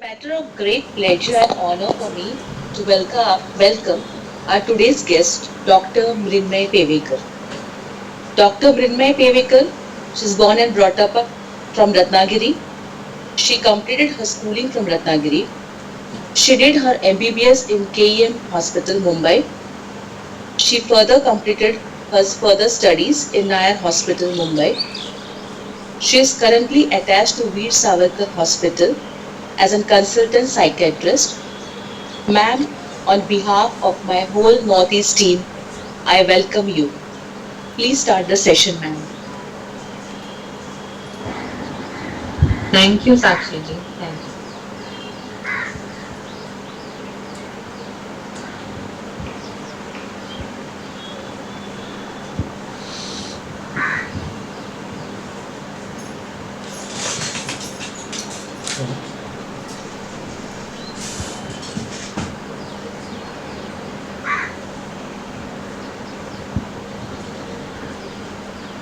matter of great pleasure and honor for me to welcome our today's guest, Dr. Mrinmay Pevekar. Dr. Mrinmay Pevekar, she's born and brought up from Ratnagiri. She completed her schooling from Ratnagiri. She did her MBBS in KEM Hospital, Mumbai. She further completed her further studies in Nair Hospital, Mumbai. She is currently attached to Veer Savarkar Hospital as a consultant psychiatrist. Ma'am, on behalf of my whole Northeast team, I welcome you. Please start the session, ma'am. Thank you, Sakshi ji. Thank you.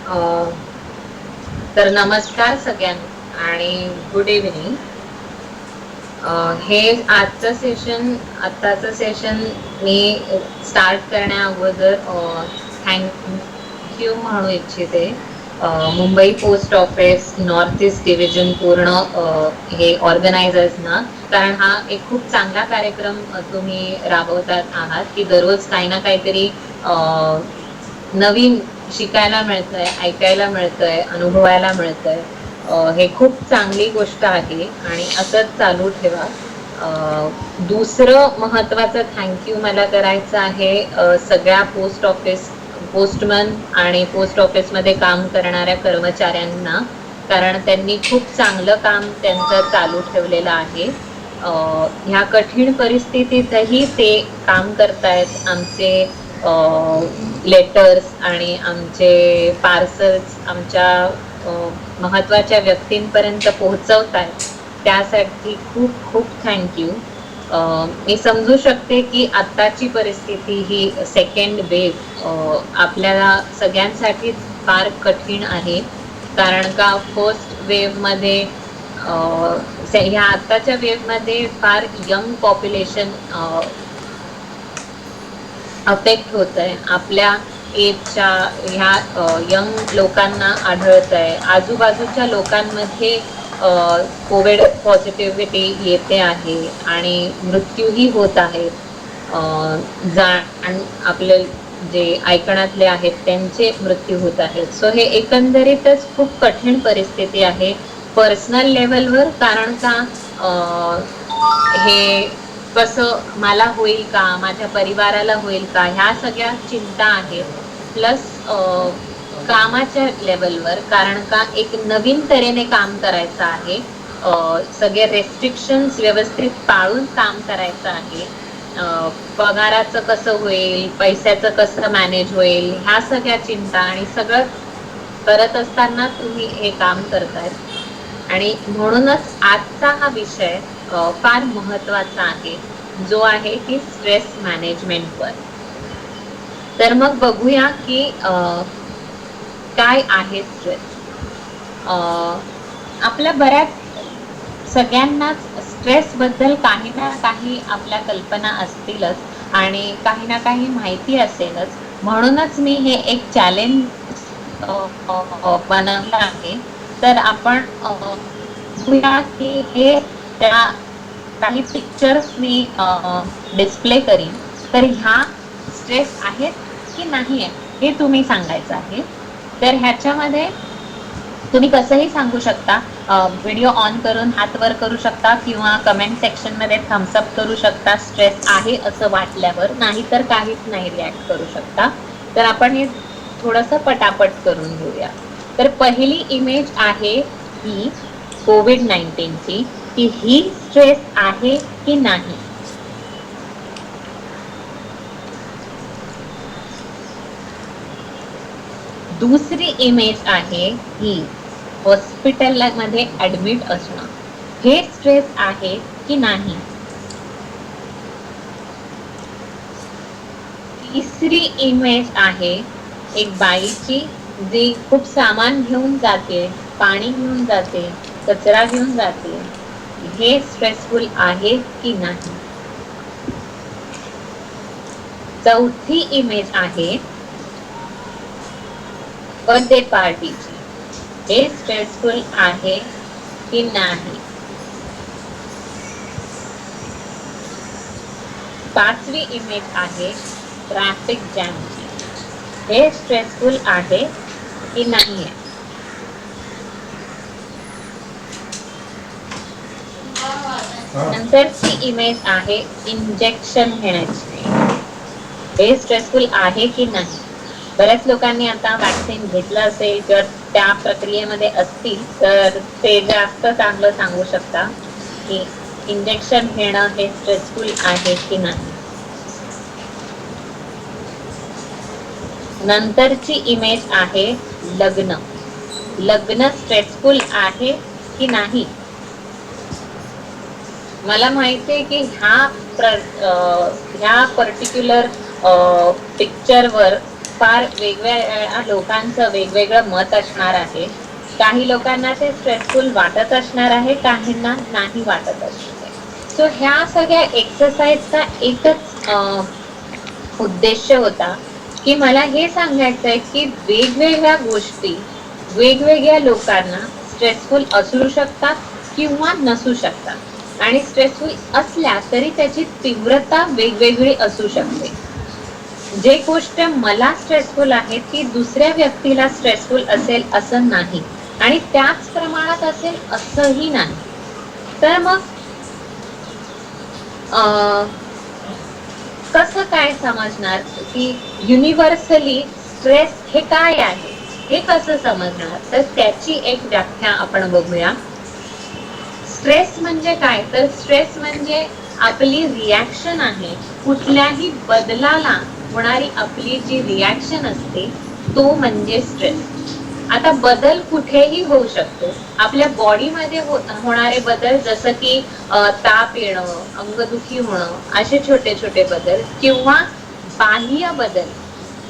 अ, तर नमस्कार सगळ्यांना आणि good evening. हे आत्ताचं session मी start करण्या अगोदर thank you म्हणू इच्छिते. Mumbai post office north east division पूर्ण हे ऑर्गनायझर्सना, कारण हा एक खूप चांगला कार्यक्रम तुम्ही राबवतात आहात की दररोज काही ना काहीतरी नवीन शिकायला मिळतंय, ऐकायला मिळतंय, अनुभवायला मिळतंय. हे खूप चांगली गोष्ट आहे आणि असंच चालू ठेवा. दुसरं महत्त्वाचं थँक्यू मला करायचं आहे सगळ्या पोस्टमन आणि पोस्ट ऑफिसमध्ये काम करणाऱ्या कर्मचाऱ्यांना, कारण त्यांनी खूप चांगलं काम त्यांचं चालू ठेवलेलं आहे. ह्या कठीण परिस्थितीतही ते काम करतायत. आमचे लेटर्स आणि आमचे पार्सल्स आमच्या महत्त्वाच्या व्यक्तींपर्यंत पोहोचवतायत, त्यासाठी खूप खूप थँक्यू. मी समजू शकते की आत्ताची परिस्थिती ही सेकंड वेव्ह आपल्याला सगळ्यांसाठीच फार कठीण आहे, कारण का फर्स्ट वेव्हमध्ये ह्या आत्ताच्या वेव्हमध्ये फार यंग पॉप्युलेशन अफेक्ट होत आहे. आपल्या एजच्या ह्या यंग लोकांना आढळत आहे. आजूबाजूच्या लोकांमध्ये कोविड पॉझिटिव्हिटी येते आहे आणि मृत्यूही होत आहेत. आपले जे ऐकणातले आहेत त्यांचे मृत्यू होत आहेत. सो हे एकंदरीतच खूप कठीण परिस्थिती आहे पर्सनल लेवलवर, कारण का हे कसं मला होईल का, माझ्या परिवाराला होईल का, ह्या सगळ्या चिंता आहेत. प्लस कामाच्या लेवलवर, कारण का एक नवीन तऱ्हेने काम करायचं आहे. सगळे रेस्ट्रिक्शन्स व्यवस्थित पाळून काम करायचं आहे. पगाराचं कसं होईल, पैशाचं कसं मॅनेज होईल, ह्या सगळ्या चिंता आणि सगळं करत असताना तुम्ही हे काम करतायत आणि म्हणूनच आजचा हा विषय फार महत्त्वाचा आहे, जो आहे की स्ट्रेस मॅनेजमेंटवर. तर मग बघूया की काय आहे स्ट्रेस. आपल्या बऱ्याच सगळ्यांनाच स्ट्रेसबद्दल काही ना काही आपल्या कल्पना असतीलच आणि काही ना काही माहिती असेलच. म्हणूनच मी हे एक चॅलेंज बनवलं आहे. तर आपण बघूया की हे त्या काही पिक्चर्स मी डिस्प्ले करीन. तर ह्या स्ट्रेस आहेत की नाही आहे हे तुम्ही सांगायचं आहे. तर ह्याच्यामध्ये तुम्ही कसंही सांगू शकता. व्हिडिओ ऑन करून हात वर करू शकता किंवा कमेंट सेक्शनमध्ये थम्सअप करू शकता स्ट्रेस आहे असं वाटल्यावर, नाही तर काहीच नाही रिॲक्ट करू शकता. तर आपण हे थोडंसं पटापट करून घेऊया. तर पहिली इमेज आहे ही कोविड-19ची, की ही स्ट्रेस आहे की नाही. दुसरी इमेज आहे ही हॉस्पिटलमध्ये ऍडमिट असणं. हे स्ट्रेस आहे की नाही. तिसरी इमेज आहे एक बाईची जी खूप सामान घेऊन जाते, पाणी घेऊन जाते, कचरा घेऊन जाते. हे स्ट्रेसफुल आहे की नाही. चौथी इमेज आहे बर्थडे पार्टीची. हे स्ट्रेसफुल आहे की नाही. पाचवी इमेज आहे ट्रॅफिक जॅमची. हे स्ट्रेसफुल आहे की नाही आहे. नंतरची इमेज आहे इंजेक्शन घेण्याची. हे स्ट्रेसफुल आहे की नाही. बऱ्याच लोकांनी आता वॅक्सिन घेतलं असेल किंवा त्या प्रक्रियेमध्ये असतील तर ते जास्त चांगलं सांगू शकता की इंजेक्शन घेणं हे स्ट्रेसफुल आहे की नाही. नंतरची इमेज आहे लग्न. लग्न स्ट्रेसफुल आहे की नाही. मला माहिती आहे की ह्या पर्टिक्युलर पिक्चरवर फार वेगवेगळ्या लोकांचं वेगवेगळं मत असणार आहे. काही लोकांना ते स्ट्रेसफुल वाटत असणार आहे, काहींना नाही वाटत असणार आहे. सो ह्या सगळ्या एक्सरसाइजचा एकच उद्देश होता की मला हे सांगायचं आहे की वेगवेगळ्या गोष्टी वेगवेगळ्या लोकांना स्ट्रेसफुल असू शकतात किंवा नसू शकतात आणि स्ट्रेसफुल असल्या तरी त्याची तीव्रता वेगवेगळी असू शकते. जे गोष्ट मला स्ट्रेसफुल आहे ती दुसऱ्या व्यक्तीला स्ट्रेसफुल असेल असं नाही आणि त्याच प्रमाणात असेल असंही नाही. तर मग कसं काय समजणार की युनिव्हर्सली स्ट्रेस हे काय आहे, हे कसं समजणार. तर त्याची एक व्याख्या आपण बघूया. स्ट्रेस म्हणजे काय, तर स्ट्रेस म्हणजे आपली रिॲक्शन आहे, कुठल्याही बदलाला होणारी आपली जी रिॲक्शन असते तो म्हणजे स्ट्रेस. आता बदल कुठेही होऊ शकतो. आपल्या बॉडीमध्ये होणारे बदल जसं की ताप येणं, अंगदुखी होणं, असे छोटे छोटे बदल किंवा बाह्य बदल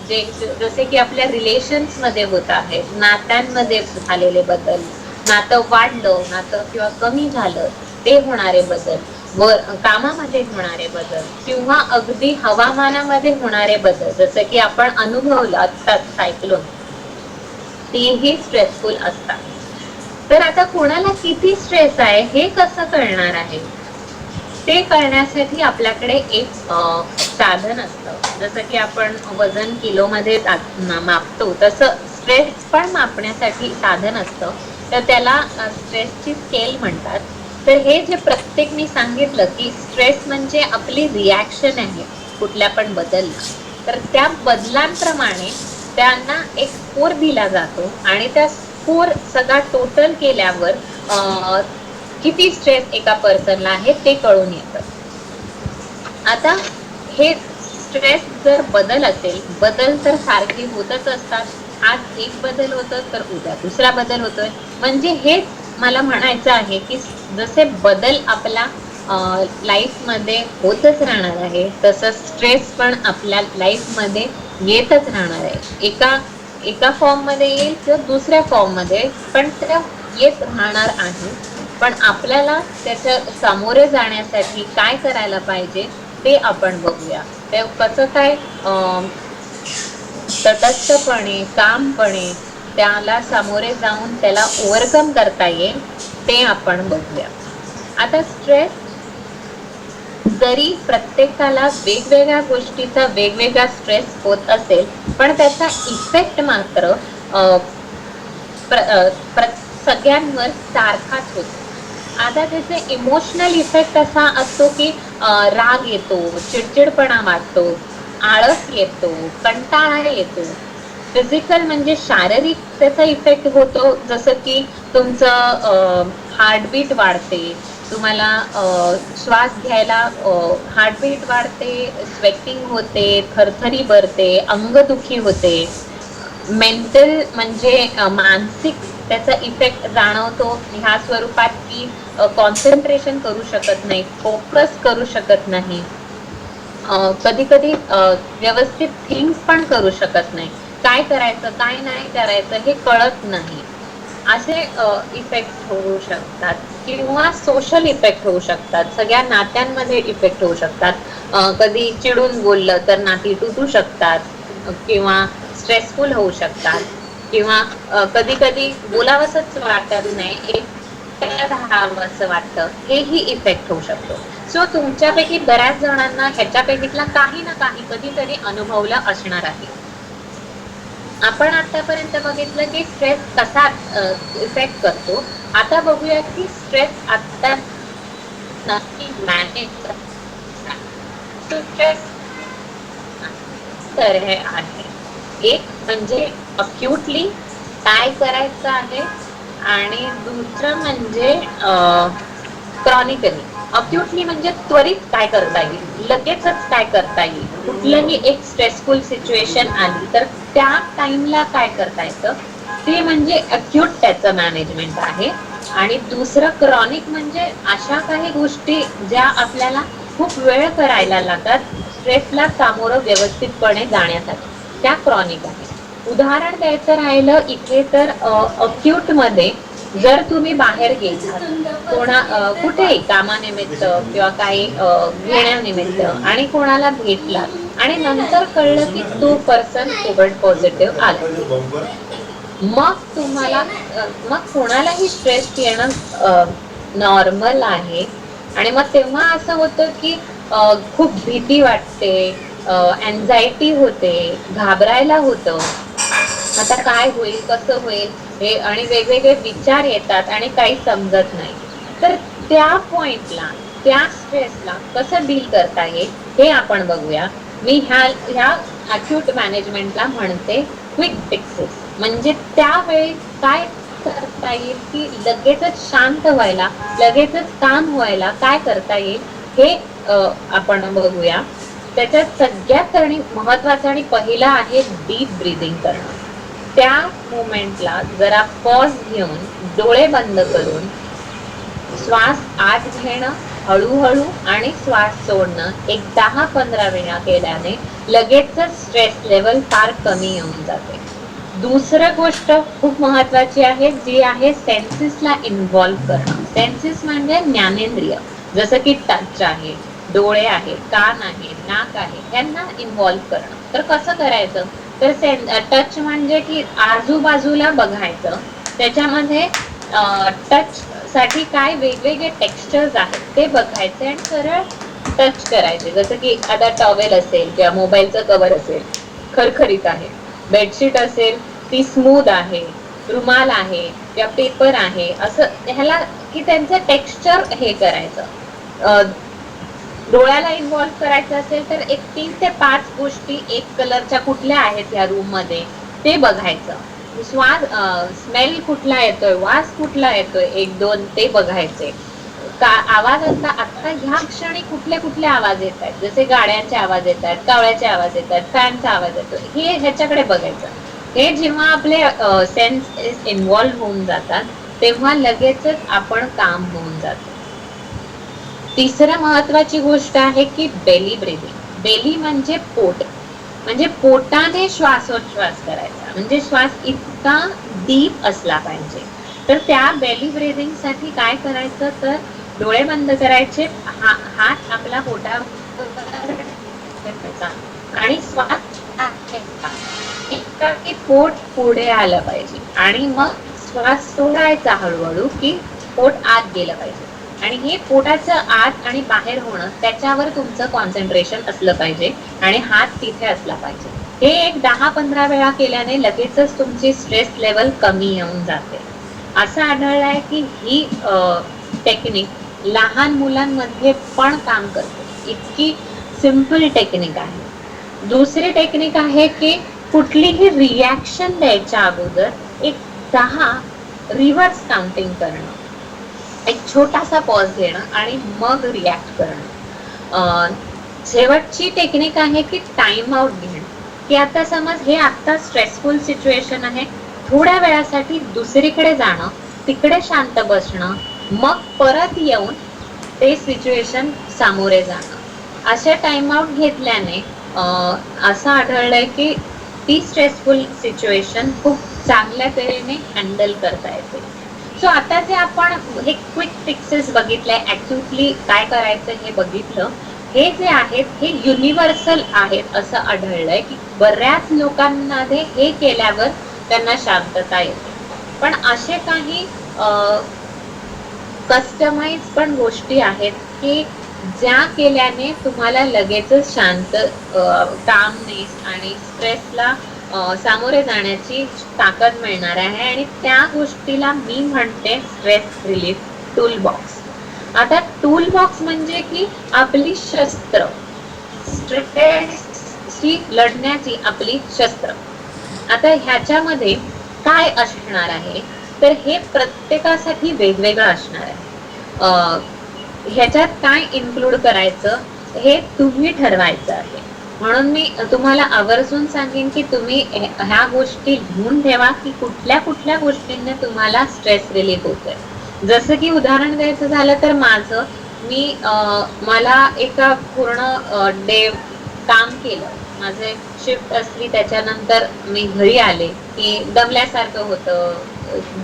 जे जसे की आपल्या रिलेशन्स मध्ये होत आहेत, नात्यांमध्ये झालेले बदल, नातं वाढलं, नातं किंवा कमी झालं ते होणारे बदल, कामामध्ये होणारे बदल किंवा अगदी हवामानामध्ये होणारे बदल जसं की आपण अनुभवलं आत्ताच सायक्लोन, तेही स्ट्रेसफुल असतात. तर आता कोणाला किती स्ट्रेस आहे हे कसं कळणार आहे. ते कळण्यासाठी आपल्याकडे एक साधन असतं. जसं की आपण वजन किलोमध्ये मापतो तसं स्ट्रेस पण मापण्यासाठी साधन असतं. तर त्याला स्ट्रेसची स्केल म्हणतात. तर हे जे प्रत्येक मी सांगितलं की स्ट्रेस म्हणजे आपली रिॲक्शन आहे कुठल्या पण बदलला, तर त्या बदलांप्रमाणे त्यांना एक स्कोर दिला जातो आणि त्या स्कोर सगळा टोटल केल्यावर किती स्ट्रेस एका पर्सनला आहे ते कळून येतं. आता हे स्ट्रेस जर बदल असेल, बदल तर सारखे होतच असतात. आज एक बदल होतं तर उद्या दुसरा बदल होतोय. म्हणजे हेच मला म्हणायचं आहे की जसे बदल आपल्या लाईफमध्ये होतच राहणार आहे तसं स्ट्रेस पण आपल्या लाईफमध्ये येतच राहणार आहे. एका फॉर्म मध्ये येईल किंवा दुसऱ्या फॉर्म मध्ये पण त्या येत राहणार आहे. पण आपल्याला त्याच्या सामोरे जाण्यासाठी काय करायला पाहिजे ते आपण बघूया. ते कसं काय तटस्थपणे, कामपणे त्याला सामोरे जाऊन त्याला ओव्हरकम करता येईल ते आपण बघूया. आता स्ट्रेस जरी प्रत्येकाला वेगवेगळ्या गोष्टीचा वेगवेगळा स्ट्रेस होत असेल पण त्याचा इफेक्ट मात्र सगळ्यांवर सारखाच होतो. आता त्याचे इमोशनल इफेक्ट असा असतो की राग येतो, चिडचिडपणा वाटतो, आळस येतो, कंटाळा येतो. फिजिकल म्हणजे शारीरिक त्याचा इफेक्ट होतो, जसं की तुमचं हार्टबीट वाढते, तुम्हाला श्वास घ्यायला हार्टबीट वाढते, स्वेटिंग होते, थरथरी भरते, अंगदुखी होते. मेंटल म्हणजे मानसिक त्याचा इफेक्ट जाणवतो ह्या स्वरूपात की कॉन्सन्ट्रेशन करू शकत नाही, फोकस करू शकत नाही, कधी कधी व्यवस्थित थिंक पण करू शकत नाही, काय करायचं काय नाही करायचं हे कळत नाही. असे इफेक्ट होऊ शकतात किंवा सोशल इफेक्ट होऊ शकतात, सगळ्या नात्यांमध्ये इफेक्ट होऊ शकतात. कधी चिडून बोललं तर नाती तुटू शकतात किंवा स्ट्रेसफुल होऊ शकतात किंवा कधी कधी बोलावंसच वाटत नाही, एकट्यात राहावं असं वाटतं, हेही इफेक्ट होऊ शकतो. सो तुमच्यापैकी बऱ्याच जणांना ह्याच्यापैकीतला काही ना काही कधीतरी अनुभवला असणार आहे. आपण आतापर्यंत बघितलं की स्ट्रेस कसा इफेक्ट करतो. आता बघूया की स्ट्रेस आता नक्की मॅनेज स्ट्रेस तर हे आहे. एक म्हणजे अक्यूटली काय करायचं आहे आणि दुसरं म्हणजे क्रॉनिकली. अक्यूटली म्हणजे त्वरित काय करता येईल, लगेचच काय करता येईल, कुठलंही एक स्ट्रेसफुल सिच्युएशन आली तर त्या टाइमला काय करता येतं, ते म्हणजे अक्यूट त्याचं मॅनेजमेंट आहे. आणि दुसरं क्रॉनिक म्हणजे अशा काही गोष्टी ज्या आपल्याला खूप वेळ करायला लागतात स्ट्रेसला सामोरं व्यवस्थितपणे जाण्यासाठी, त्या क्रॉनिक आहे. उदाहरण द्यायचं राहिलं इथे तर अक्यूट मध्ये जर तुम्ही बाहेर गेलात कुठेही कामानिमित्त किंवा काही घेण्यानिमित्त आणि कोणाला भेटलात आणि नंतर कळलं की तो पर्सन कोविड पॉझिटिव्ह आला, मग तुम्हाला मग कोणालाही स्ट्रेस येणं नॉर्मल आहे. आणि मग तेव्हा असं होतं की खूप भीती वाटते, अँझायटी होते, घाबरायला होतं, आता काय होईल कसं होईल हे, आणि वेगवेगळे विचार येतात आणि काही समजत नाही. तर त्या पॉइंटला, त्या स्ट्रेसला कसं डील करता येईल हे आपण बघूया. मी ह्या अक्यूट मॅनेजमेंटला म्हणते क्विक फिक्सेस. म्हणजे त्यावेळी काय करता येईल की लगेचच शांत व्हायला, लगेचच काम व्हायला काय करता येईल हे आपण बघूया. त्याच्यात सगळ्यात महत्वाचं आणि पहिला आहे डीप ब्रीदिंग करणं. त्या मोमेंटला जरा पॉज घेऊन डोळे बंद करून श्वास आत घेणं हळूहळू आणि श्वास सोडणं एक 10-15 वेळा केल्याने लगेचच स्ट्रेस लेवल फार कमी येऊन जाते. दुसरं गोष्ट खूप महत्वाची आहे जी आहे सेन्सेसला इन्व्हॉल्व्ह करणं. सेन्सेस म्हणजे ज्ञानेंद्रिय, जसं की टच आहे, डोळे आहे, कान आहे, नाक आहे, यांना इन्व्हॉल्व्ह करणं. तर कसं करायचं, तर टच म्हणजे की आजूबाजूला बघायचं, त्याच्यामध्ये टच साठी काय वेगवेगळे टेक्स्चर्स आहेत ते बघायचे आणि सरळ टच करायचे. जसं की आता टॉवेल असेल किंवा मोबाईलचं कव्हर असेल खरखरीत आहे, बेडशीट असेल ती स्मूथ आहे, रुमाल आहे किंवा पेपर आहे, असं ह्याला की त्यांचं टेक्स्चर हे करायचं. डोळ्याला इन्व्हॉल्व्ह करायचं असेल तर एक 3 ते 5 गोष्टी एक कलरच्या कुठल्या आहेत या रूम मध्ये ते बघायचं. श्वास स्मेल कुठला येतोय, वास कुठला येतोय, 1-2 ते बघायचे. आवाज आता ह्या क्षणी कुठले कुठले आवाज येत आहेत, जसे गाड्यांचे आवाज येत आहेत, कावळ्याचे आवाज येत आहेत, फॅनचा आवाज येतो, हे ह्याच्याकडे बघायचं. हे जेव्हा आपले सेन्स इन्व्हॉल्व्ह होऊन जातात तेव्हा लगेचच आपण काम होऊन जातो. तिसरं महत्वाची गोष्ट आहे की बेली ब्रीदिंग. बेली म्हणजे पोट, म्हणजे पोटाने श्वासोच्छ्वास करायचा, म्हणजे श्वास इतका डीप असला पाहिजे. तर त्या बेली ब्रीदिंग साठी काय करायचं, तर डोळे बंद करायचे, हात आपला पोटावर आणि श्वास इतका की पोट पुढे आलं पाहिजे आणि मग श्वास सोडायचा हळूहळू की पोट आत गेलं पाहिजे. आणि हे पोटाचं आत आणि बाहेर होणं त्याच्यावर तुमचं कॉन्सन्ट्रेशन असलं पाहिजे आणि हात तिथे असला पाहिजे. हे एक 10-15 वेळा केल्याने लगेचच तुमची स्ट्रेस लेवल कमी येऊन जाते. असं आढळलंय की ही टेक्निक लहान मुलांमध्ये पण काम करते, इतकी सिंपल टेक्निक आहे. दुसरी टेक्निक आहे की कुठलीही रिॲक्शन द्यायच्या अगोदर एक 10 रिव्हर्स काउंटिंग करणं, एक छोटासा पॉज घेणं आणि मग रिॲक्ट करणं. शेवटची टेक्निक आहे की टाइम आउट घेणं, की आता समज हे आता स्ट्रेसफुल सिच्युएशन आहे, थोड्या वेळासाठी दुसरीकडे जाणं, तिकडे शांत बसणं, मग परत येऊन ते सिच्युएशन सामोरे जाणं. असे टाइम आउट घेतल्याने असं आढळलंय की ती स्ट्रेसफुल सिच्युएशन खूप चांगल्या तऱ्हेने हँडल करता येते. सो आता जे आपण हे क्विक फिक्सेस बघितले, ऍक्च्युअली काय करायचं हे बघितलं, हे जे आहेत हे युनिव्हर्सल आहेत असं आढळलंय की बऱ्याच लोकांमध्ये हे केल्यावर त्यांना शांतता येते. पण असे काही कस्टमाइज पण गोष्टी आहेत की ज्या केल्याने तुम्हाला लगेचच शांत, कामनेस आणि स्ट्रेसला सामोरे जाण्याची ताकद मिळणार आहे, आणि त्या गोष्टीला मी म्हणते स्ट्रेस रिलीफ टूल बॉक्स. आता टूल बॉक्स म्हणजे की आपली शस्त्र, स्ट्रेसशी लढण्याची आपली शस्त्र. आता ह्याच्यामध्ये काय असणार आहे, तर हे प्रत्येकासाठी वेगवेगळं असणार आहे. ह्याच्यात काय इन्क्लूड करायचं हे तुम्ही ठरवायचं आहे. म्हणून मी तुम्हाला आवर्जून सांगेन की तुम्ही ह्या गोष्टी लिहून ठेवा की कुठल्या कुठल्या गोष्टींनी तुम्हाला स्ट्रेस रिलीफ होतोय. जसं की उदाहरण द्यायचं झालं तर मला एका पूर्ण डे काम केलं, माझे शिफ्ट असली, त्याच्यानंतर मी घरी आले की दमल्यासारखं होतं,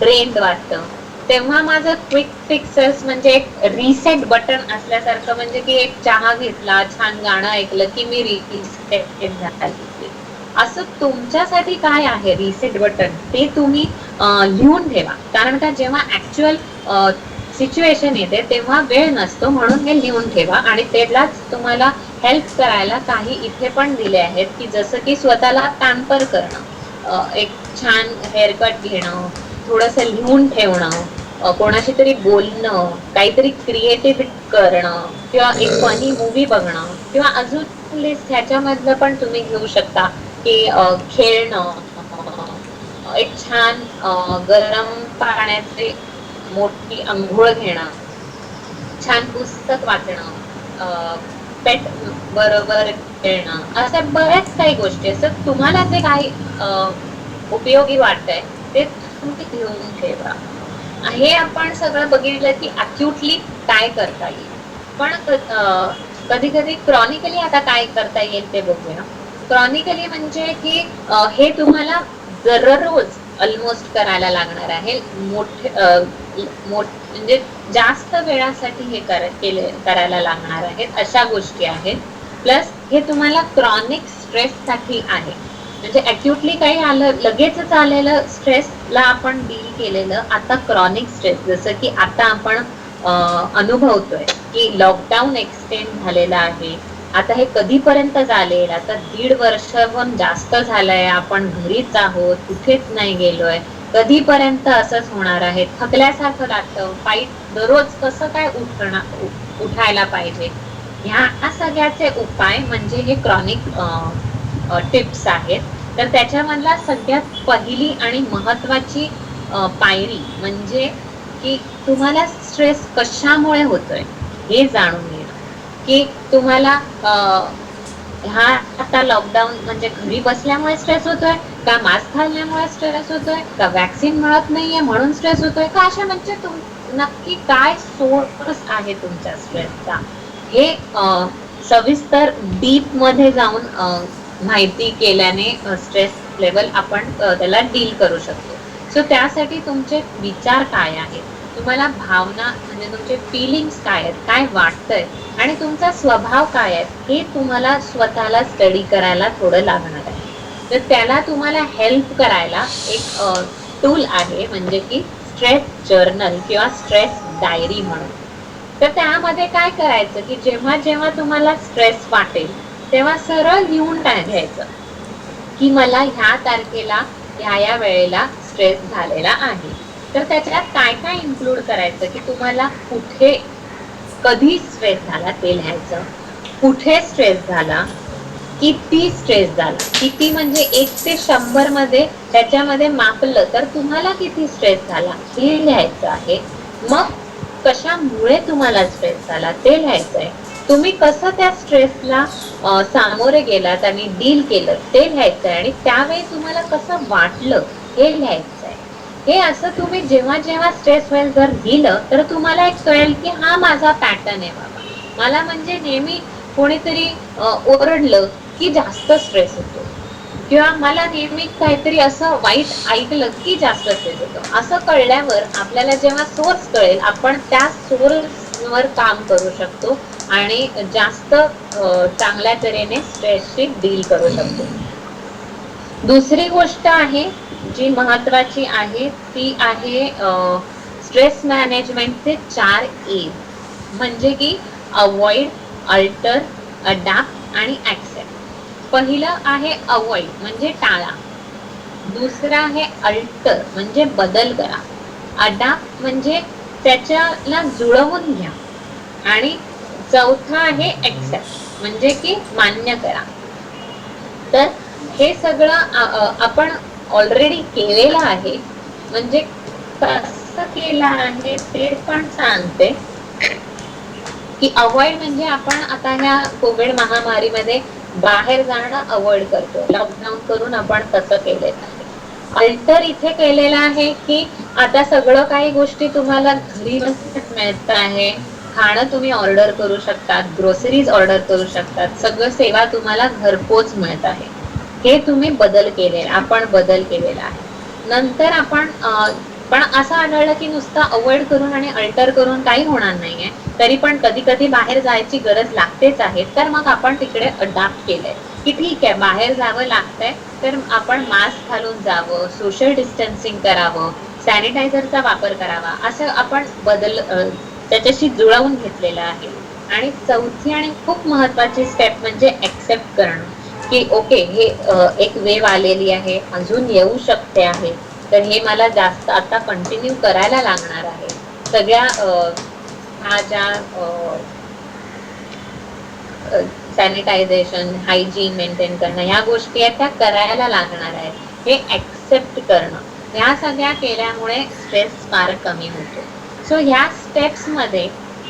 ड्रेन्ड वाटतं, तेव्हा माझं क्विक फिक्सेस म्हणजे एक रिसेट बटन असल्यासारखं, म्हणजे की एक चहा घेतला, छान गाणं ऐकलं की मी रिसेट झाली. असं तुमच्यासाठी काय आहे रिसेट बटन ते तुम्ही लिहून ठेवा, कारण का जेव्हा ऍक्च्युअल सिच्युएशन येते तेव्हा वेळ नसतो, म्हणून हे लिहून ठेवा. आणि त्यालाच तुम्हाला हेल्प करायला काही इथे पण दिले आहेत की जसं की स्वतःला पॅम्पर करणं, एक छान हेअरकट घेणं, थोडंसं लिहून ठेवणं, कोणाशी तरी बोलणं, काहीतरी क्रिएटिव्ह करणं, किंवा एक फनी मूवी बघणं, किंवा अजून लिस्ट ह्याच्यामधलं पण तुम्ही घेऊ शकता की खेळणं, एक छान गरम पाण्याचे मोठी अंघोळ घेणं, छान पुस्तक वाचणं, पेट बरोबर खेळणं, अशा बऱ्याच काही गोष्टी असतात. तुम्हाला जे काही उपयोगी वाटतंय ते तुम्ही घेऊन ठेवा. हे आपण सगळं बघितलं की अक्युटली काय करता येईल, पण कधी कधी क्रॉनिकली आता काय करता येईल ते बघूया. क्रॉनिकली म्हणजे की हे तुम्हाला दररोज ऑलमोस्ट करायला लागणार आहे. म्हणजे जास्त वेळासाठी हे करायला लागणार आहेत अशा गोष्टी आहेत. प्लस हे तुम्हाला क्रॉनिक स्ट्रेस साठी आहे, म्हणजे अक्युटली काही आलं, लगेचच आलेलं स्ट्रेसला आपण डील केलेलं. आता क्रॉनिक स्ट्रेस, जसं की आता आपण अनुभवतोय की लॉकडाऊन एक्सटेंड झालेला आहे. आता हे कधीपर्यंत चालेल, आता 1.5 वर्षाहून जास्त झालंय, आपण घरीच आहोत, कुठेच नाही गेलोय, कधीपर्यंत असंच होणार आहे, थकल्यासारखं लागतं, फाईट दररोज कसं काय उठायला पाहिजे. ह्या सगळ्याचे उपाय म्हणजे हे क्रॉनिक टिप्स आहेत. तर त्याच्यामधला सगळ्यात पहिली आणि महत्वाची पायरी म्हणजे की तुम्हाला स्ट्रेस कशामुळे होतोय हे जाणून घेणं. की तुम्हाला हा आता लॉकडाऊन म्हणजे घरी बसल्यामुळे स्ट्रेस होतोय, का मास्क घालण्यामुळे स्ट्रेस होतोय, का वॅक्सिन मिळत नाहीये म्हणून स्ट्रेस होतोय, का अशा म्हणजे नक्की काय सोर्स आहे तुमच्या स्ट्रेसचा, हे सविस्तर डीप मध्ये जाऊन माहिती केल्याने स्ट्रेस लेवल आपण त्याला डील करू शकतो. सो त्यासाठी तुमचे विचार काय आहेत, तुम्हाला भावना म्हणजे तुमचे फिलिंग्स काय आहेत, काय वाटतंय, आणि तुमचा स्वभाव काय आहे, हे तुम्हाला स्वतःला स्टडी करायला थोडं लागणार आहे. तर त्याला तुम्हाला हेल्प करायला एक टूल आहे, म्हणजे की स्ट्रेस जर्नल किंवा स्ट्रेस डायरी म्हणून. तर त्यामध्ये काय करायचं की जेव्हा जेव्हा तुम्हाला स्ट्रेस वाटेल तेव्हा सरळ लिहून घ्यायचं की मला ह्या तारखेला ह्या वेळेला स्ट्रेस झालेला आहे. तर त्याच्यात काय काय इन्क्लूड करायचं की तुम्हाला कुठे कधी स्ट्रेस झाला ते लिहायचं, कुठे स्ट्रेस झाला, किती स्ट्रेस झाला, किती म्हणजे 1 ते 100 मध्ये त्याच्यामध्ये मापलं तर तुम्हाला किती स्ट्रेस झाला हे लिहायचं आहे. मग कशामुळे तुम्हाला स्ट्रेस झाला ते लिहायचं आहे. तुम्ही कसं त्या स्ट्रेसला सामोरे गेलात आणि डील केलं ते लिहायचं आहे. आणि त्यावेळी तुम्हाला कसं वाटलं हे लिहायचं आहे. हे असं तुम्ही जेव्हा जेव्हा स्ट्रेस होईल जर लिहिलं तर तुम्हाला एक कळेल की हा माझा पॅटर्न आहे बाबा, मला म्हणजे नेहमी कोणीतरी ओरडलं की जास्त स्ट्रेस होतो, किंवा मला नेहमी काहीतरी असं वाईट ऐकलं की जास्त स्ट्रेस होतो. असं कळल्यावर आपल्याला जेव्हा सोर्स कळेल, आपण त्या सोर्सवर काम करू शकतो आणि जास्त चांगल्या तऱ्हेने स्ट्रेसशी डील करू शकतो. दुसरी गोष्ट आहे जी महत्वाची आहे ती आहे स्ट्रेस मॅनेजमेंटचे 4 ए, म्हणजे की अवॉइड, अल्टर, अडॅप्ट आणि ऍक्सेप्ट. पहिलं आहे अवॉइड म्हणजे टाळा, दुसरं आहे अल्टर म्हणजे बदल करा, अडॅप्ट म्हणजे त्याच्याला जुळवून घ्या आणि चौथा आहे ऍक्सेप्ट म्हणजे की मान्य करा. तर हे सगळं आपण ऑलरेडी केलेलं आहे. म्हणजे कसं केलं आहे ते पण सांगते की अवॉइड म्हणजे आपण आता ह्या कोविड महामारीमध्ये बाहेर जाणं अवॉइड करतो, लॉकडाऊन करून आपण तसं केलेलं आहे. अल्टर इथे केलेलं आहे की आता सगळं काही गोष्टी तुम्हाला घरी बसून मिळत आहे. खाणं तुम्ही ऑर्डर करू शकतात, ग्रोसरीज ऑर्डर करू शकतात, सगळं सेवा तुम्हाला घरपोच मिळत आहे. हे तुम्ही आपण बदल केलेला आहे. नंतर आपण पण असं आढळलं की नुसतं अवॉइड करून आणि अल्टर करून काही होणार नाहीये, तरी पण कधी कधी बाहेर जायची गरज लागतेच आहे. तर मग आपण तिकडे अडॅप्ट केलंय की ठीक आहे, बाहेर जावं लागतंय तर आपण मास्क घालून जावं, सोशल डिस्टन्सिंग करावं, सॅनिटायझरचा वापर करावा, असं आपण त्याच्याशी जुळवून घेतलेलं आहे. आणि चौथी आणि खूप महत्वाची स्टेप म्हणजे एक्सेप्ट करणं की ओके, हे एक वेव आलेली आहे, अजून येऊ शकते आहे, तर हे मला जास्त आता कंटिन्यू करायला लागणार आहे. सगळ्या ह्या ज्या सॅनिटायझेशन, हायजीन मेंटेन करणं, ह्या गोष्टी आहेत त्या करायला लागणार आहेत. हे ऍक्सेप्ट करणं, ह्या सगळ्या केल्यामुळे स्ट्रेस फार कमी होतो. सो ह्या स्टेप्स मध्ये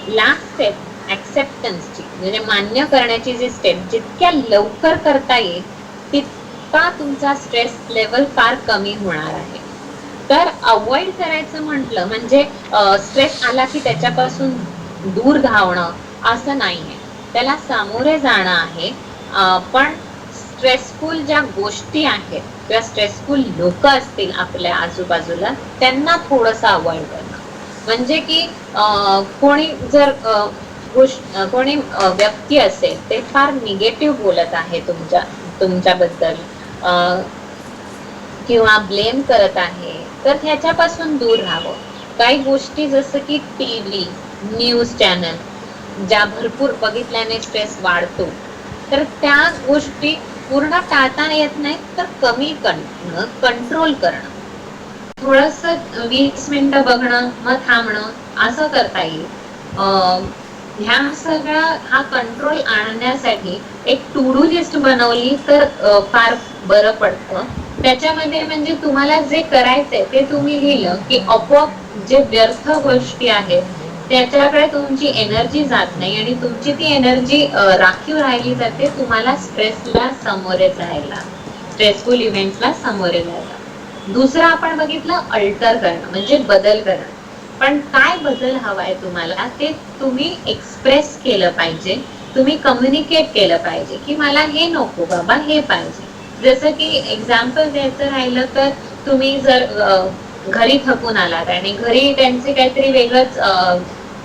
लास्ट स्टेप ऍक्सेप्टन्सची म्हणजे मान्य करण्याची जी स्टेप जितक्या लवकर करता येईल तितका तुमचा स्ट्रेस लेवल फार कमी होणार आहे. तर अवॉइड करायचं म्हटलं म्हणजे स्ट्रेस आला की त्याच्यापासून दूर धावणं असं नाहीये, त्याला सामोरे जाणं आहे. पण स्ट्रेसफुल ज्या गोष्टी आहेत किंवा स्ट्रेसफुल लोक असतील आपल्या आजूबाजूला त्यांना थोडंसं अवॉइड करणं. म्हणजे की कोणी जर कोणी व्यक्ती असेल ते फार निगेटिव्ह बोलत आहे तुमच्याबद्दल किंवा ब्लेम करत आहे, तर ह्याच्यापासून दूर राहावं. काही गोष्टी जसं की टीव्ही, न्यूज चॅनल ज्या भरपूर बघितल्याने स्ट्रेस वाढतो, तर त्या गोष्टी पूर्ण टाळता येत नाही, तर कमी करणं, कंट्रोल करणं. थोडंसं 20 मिनिटं बघणं मग थांबणं असं करता येईल. ह्या सगळ्या हा कंट्रोल आणण्यासाठी एक टू डू लिस्ट बनवली तर फार बरं पडतं. त्याच्यामध्ये म्हणजे तुम्हाला जे करायचंय ते तुम्ही लिहिलं की आपोआप जे व्यर्थ गोष्टी आहेत त्याच्याकडे तुमची एनर्जी जात नाही आणि तुमची ती एनर्जी राखीव राहिली जाते तुम्हाला स्ट्रेसला सामोरे जायला, स्ट्रेसफुल इव्हेंट्सला सामोरे जायला. दुसरं आपण बघितलं अल्टर करणं म्हणजे बदल करणं. पण काय बदल हवाय तुम्हाला ते तुम्ही एक्सप्रेस केलं पाहिजे, तुम्ही कम्युनिकेट केलं पाहिजे की मला हे नको बाबा, हे पाहिजे. जसं की एक्झाम्पल द्यायचं राहिलं तर तुम्ही जर घरी थकून आलात आणि घरी त्यांचे काहीतरी वेगळंच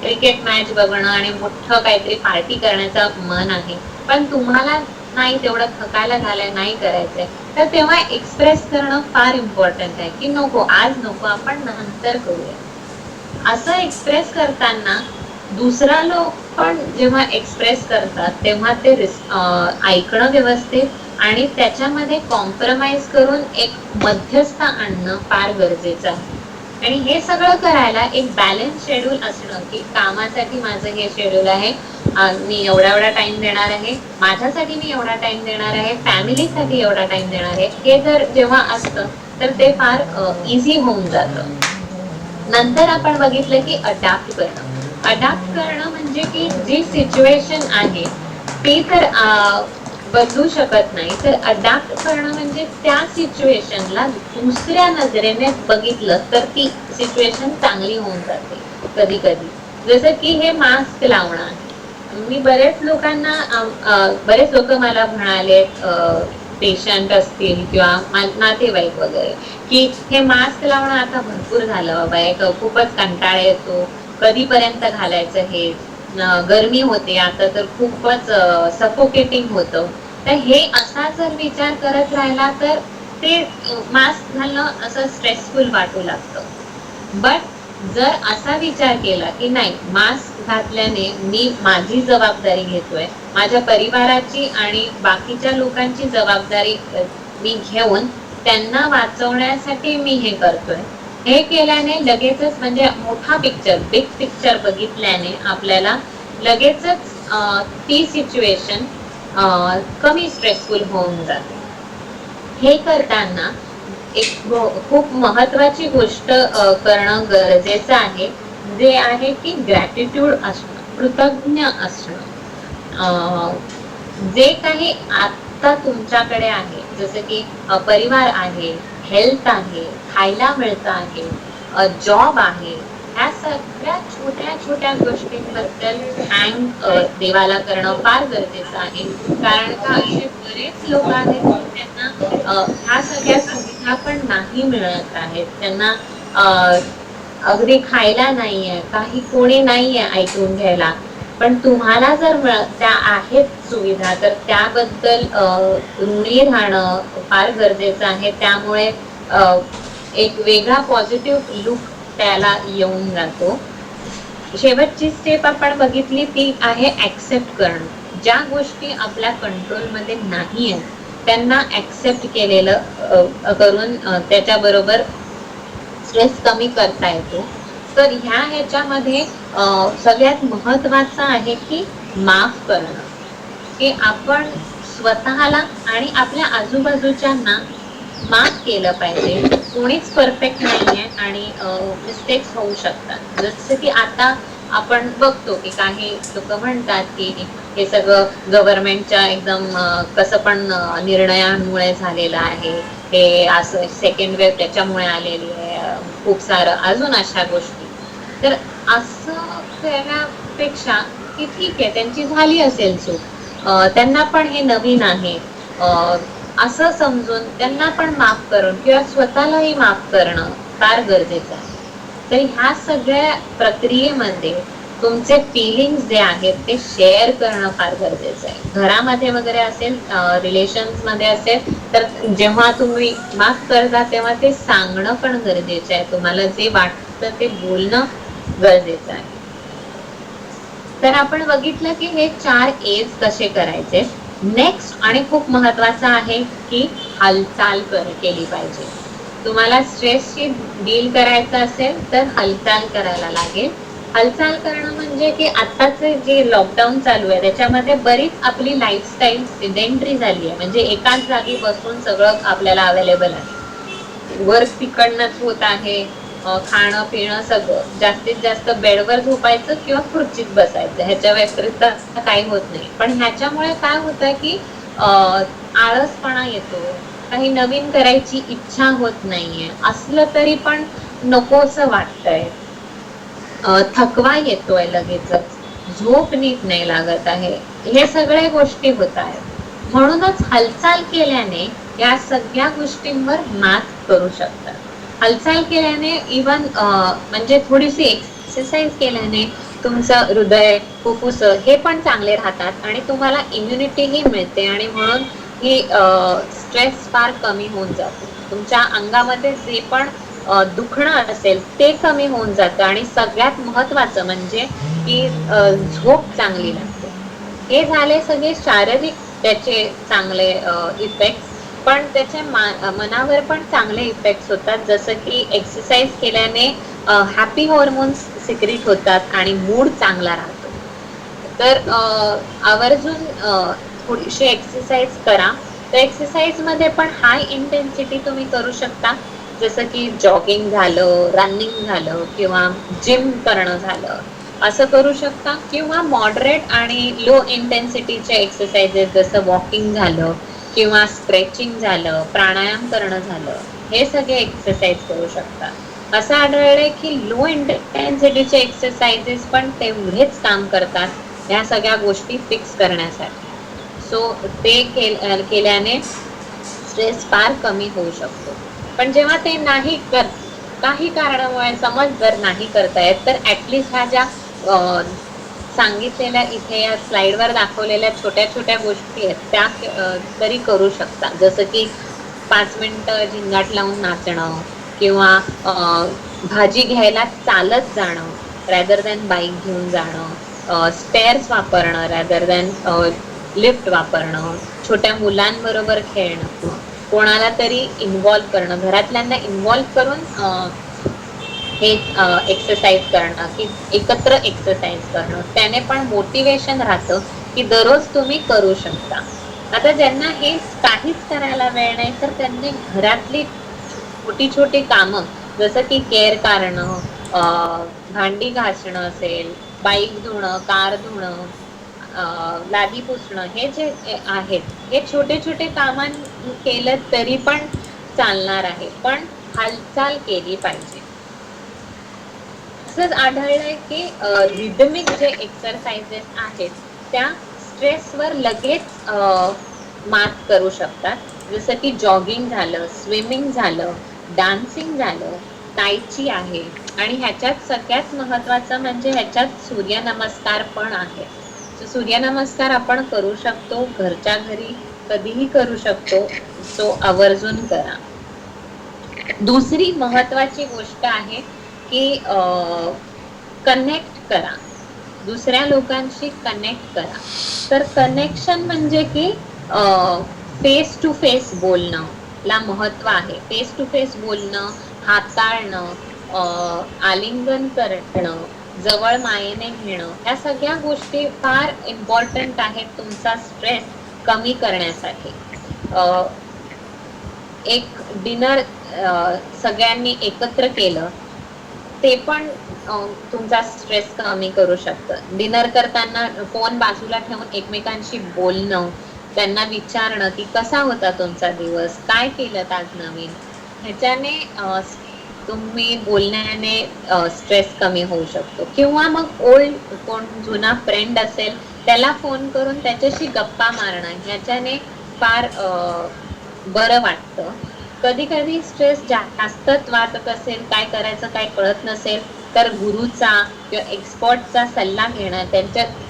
क्रिकेट मॅच बघणं आणि मोठं काहीतरी पार्टी करण्याचं मन आहे, पण तुम्हाला नाही तेवढं थकायला झालंय, नाही करायचंय, तर तेव्हा एक्सप्रेस करणं फार इम्पॉर्टंट आहे की नको, आज नको, आपण नंतर करूया. असं एक्सप्रेस करताना दुसरा लोक पण जेव्हा एक्सप्रेस करतात तेव्हा ते ऐकणं व्यवस्थित आणि त्याच्यामध्ये कॉम्प्रोमाइज करून एक मध्यस्थ आणणं फार गरजेचं आहे. आणि हे सगळं करायला एक बॅलन्स शेड्यूल असणं की कामासाठी माझं हे शेड्यूल आहे, मी एवढा टाइम देणार आहे, माझ्यासाठी मी एवढा टाइम देणार आहे, फॅमिलीसाठी एवढा टाइम देणार आहे, हे जर जेव्हा असतं तर ते फार इझी होऊन जातं. नंतर आपण बघितलं की अडॅप्ट करणं. अडॅप्ट करणं म्हणजे की जी सिच्युएशन आहे ती तर बदलू शकत नाही, तर अडॅप्ट करणं म्हणजे त्या सिच्युएशनला दुसऱ्या नजरेने बघितलं तर ती सिच्युएशन चांगली होऊन जाते कधी कधी. जसं की हे मास्क लावणं आहे. मी बरेच लोक मला म्हणाले पेशंट असतील किंवा नातेवाईक वगैरे, की हे मास्क लावणं आता भरपूर झालं बाबा, एक खूपच कंटाळा येतो, कधीपर्यंत घालायचं हे, गरमी होते आता तर खूपच सफोकेटिंग होतं. तर हे असा जर विचार करत राहिला तर ते मास्क घालणं असं स्ट्रेसफुल वाटू लागतं. बट जर असा विचार केला की नाही, मास्क घातल्याने मी माझी जबाबदारी घेतोय, माझ्या परिवाराची आणि बाकीच्या लोकांची जबाबदारी मी घेऊन त्यांना वाचवण्यासाठी मी हे करतोय, हे केल्याने लगेचच म्हणजे मोठा पिक्चर, बिग पिक्चर बघितल्याने आपल्याला लगेचच ती सिच्युएशन कमी स्ट्रेसफुल होऊन जाते. हे करताना एक खूप महत्वाची गोष्ट करणं गरजेचं आहे, जे आहे की ग्रॅटिट्यूड असणं, कृतज्ञ असणं. जे काही आता तुमच्याकडे आहे, जसं की परिवार आहे, हेल्थ आहे, खायला मिळतं आहे, जॉब आहे, ह्या सगळ्या छोट्या छोट्या गोष्टींबद्दल थँक देवाला करणं फार गरजेचं आहे. कारण का असे बरेच लोक आहेत की त्यांना ह्या सगळ्या सुविधा पण नाही मिळत आहेत, त्यांना अगदी खायला नाहीये, काही कोणी नाहीये ऐकून घ्यायला. पण तुम्हाला जर त्या आहेत सुविधा तर त्याबद्दल ऋणी राहणं फार गरजेचं आहे. त्यामुळे एक वेगळा पॉझिटिव्ह लुक त्याला येऊन जातो. शेवटची स्टेप आपण बघितली ती आहे ऍक्सेप्ट करणं. ज्या गोष्टी आपल्या कंट्रोलमध्ये नाही आहेत त्यांना ऍक्सेप्ट केलेलं करून त्याच्याबरोबर स्ट्रेस कमी करता येतो. तर ह्याच्यामध्ये सगळ्यात महत्वाचं आहे की माफ करणं, की आपण स्वतःला आणि आपल्या आजूबाजूच्यांना माफ केलं पाहिजे. कोणीच परफेक्ट नाहीये आणि मिस्टेक्स होऊ शकतात. जसं की आता आपण बघतो की काही लोक म्हणतात की हे सगळं गव्हर्नमेंटच्या एकदम कसं पण निर्णयांमुळे झालेलं आहे, हे असं सेकंड वेव्ह त्याच्यामुळे आलेली आहे, खूप सारं अजून अशा गोष्टी. तर असं करण्यापेक्षा की ठीक आहे, त्यांची झाली असेल चूक, त्यांना पण हे नवीन आहे असं समजून त्यांना पण माफ करून किंवा स्वतःलाही माफ करणं फार गरजेचं आहे. तर ह्या सगळ्या प्रक्रियेमध्ये तुमचे फिलिंग्स जे आहेत ते शेअर करणं फार गरजेचं आहे. घरामध्ये वगैरे असेल, रिलेशन्स मध्ये असेल, तर जेव्हा तुम्ही माफ करता तेव्हा ते सांगणं पण गरजेचं आहे. तुम्हाला जे वाटतं ते बोलणं गरजेचं आहे. तर आपण बघितलं की हे 4 एज कसे करायचे. नेक्स्ट आणि खूप महत्वाचं आहे की हालचाल केली पाहिजे. तुम्हाला स्ट्रेसशी डील करायचं असेल तर हालचाल करायला लागेल. हालचाल करणं म्हणजे की आताचे जे लॉकडाऊन चालू आहे त्याच्यामध्ये बरीच आपली लाईफस्टाईल सिडेंटरी झाली आहे. म्हणजे एकाच जागी बसून सगळं आपल्याला अवेलेबल आहे, वर्क तिकडनंच होत आहे, खाणं पिणं सगळं जास्तीत जास्त बेडवर झोपायचं किंवा खुर्चीत बसायचं, ह्याच्या व्यतिरिक्त काही होत नाही. पण ह्याच्यामुळे काय होतं की आळसपणा येतो, काही नवीन करायची इच्छा होत नाहीये, असलं तरी पण नकोसं वाटतंय, थकवा येतोय लगेचच, झोप नीट नाही लागत आहे, हे सगळ्या गोष्टी होत आहेत. म्हणूनच हालचाल केल्याने या सगळ्या गोष्टींवर मात करू शकतात. हालचाल केल्याने इवन म्हणजे थोडीशी एक्सरसाइज केल्याने तुमचं हृदय, फुफ्फुस हे पण चांगले राहतात आणि तुम्हाला इम्युनिटीही मिळते आणि म्हणून ही स्ट्रेस फार कमी होऊन जातो. तुमच्या अंगामध्ये जे पण दुखणं असेल ते कमी होऊन जातं आणि सगळ्यात महत्वाचं म्हणजे की झोप चांगली लागते. हे झाले सगळे शारीरिक त्याचे चांगले इफेक्ट. पण त्याच्या मनावर पण चांगले इफेक्ट्स होतात. जसं की एक्सरसाइज केल्याने हॅपी हॉर्मोन्स सिक्रेट होतात आणि मूड चांगला राहतो. तर आवर्जून थोडीशी एक्सरसाइज करा. तर एक्सरसाइज मध्ये पण हाय इंटेन्सिटी तुम्ही करू शकता, जसं की जॉगिंग झालं, रनिंग झालं किंवा जिम करणं झालं, असं करू शकता. किंवा मॉडरेट आणि लो इंटेन्सिटीचे एक्सरसाइजेस जसं वॉकिंग झालं किंवा स्ट्रेचिंग झालं, प्राणायाम करणं झालं, हे सगळे एक्सरसाइज करू शकता. असं आढळलंय की लो इंटेन्सिटीचे एक्सरसाइजेस पण तेवढेच काम करतात ह्या सगळ्या गोष्टी फिक्स करण्यासाठी. सो ते केल्याने स्ट्रेस फार कमी होऊ शकतो. पण जेव्हा ते नाही काही कारणामुळे समज जर नाही करता येत, तर ऍटलिस्ट ह्या ज्या सांगितलेल्या इथे या स्लाइडवर दाखवलेल्या छोट्या छोट्या गोष्टी आहेत त्या तरी करू शकता. जसं की 5 मिनिटं झिंगाट लावून नाचणं, किंवा भाजी घ्यायला चालत जाणं रॅदर दॅन बाईक घेऊन जाणं, स्टेअर्स वापरणं रॅदर दॅन लिफ्ट वापरणं, छोट्या मुलांबरोबर खेळणं, कोणाला तरी इन्व्हॉल्व करणं, घरातल्यांना इन्व्हॉल्व करून हे एक्सरसाइज करणं, की एकत्र एक्सरसाइज करणं, त्याने पण मोटिवेशन राहतं की दररोज तुम्ही करू शकता. आता ज्यांना हे काहीच करायला वेळ नाही, तर त्यांनी घरातली छोटी छोटी कामं जसं की केअर करणं, भांडी घासणं असेल, बाईक धुणं, कार धुणं, लादी पुसणं, हे जे आहेत हे छोटे छोटे कामं केलं तरी पण चालणार आहे, पण हालचाल केली पाहिजे. असंच आढळलंय की रिदमिक जे एक्सरसाइजेस आहेत त्या स्ट्रेसवर लगेच मात करू शकतात. जसं की जॉगिंग झालं, स्विमिंग झालं, डान्सिंग झालं, ताईची आहे, आणि ह्याच्यात सगळ्यात महत्वाचं म्हणजे ह्याच्यात सूर्यनमस्कार पण आहे. सूर्यनमस्कार आपण करू शकतो घरच्या घरी, कधीही करू शकतो, तो आवर्जून करा. दुसरी महत्वाची गोष्ट आहे की कनेक्ट करा, दुसऱ्या लोकांशी कनेक्ट करा. तर कनेक्शन म्हणजे की फेस टू फेस बोलणं ला महत्व आहे. फेस टू फेस बोलणं, हाताळणं, आलिंगन करणं, जवळ मायेने घेणं, ह्या सगळ्या गोष्टी फार इम्पॉर्टंट आहेत तुमचा स्ट्रेस कमी करण्यासाठी. एक डिनर सगळ्यांनी एकत्र केलं ते पण तुमचा स्ट्रेस कमी करू शकतं. डिनर करताना फोन बाजूला ठेवून एकमेकांशी बोलणं, त्यांना विचारणं की कसा होता तुमचा दिवस, काय केलं आज नवीन, ह्याच्याने तुम्ही बोलण्याने स्ट्रेस कमी होऊ शकतो. किंवा मग कोण जुना फ्रेंड असेल त्याला फोन करून त्याच्याशी गप्पा मारणं, ह्याच्याने फार बरं वाटतं. कधी कधी स्ट्रेस जास्तच वाटत असेल, काय करायचं काय कळत नसेल, तर गुरुचा किंवा एक्सपर्टचा सल्ला घेणं,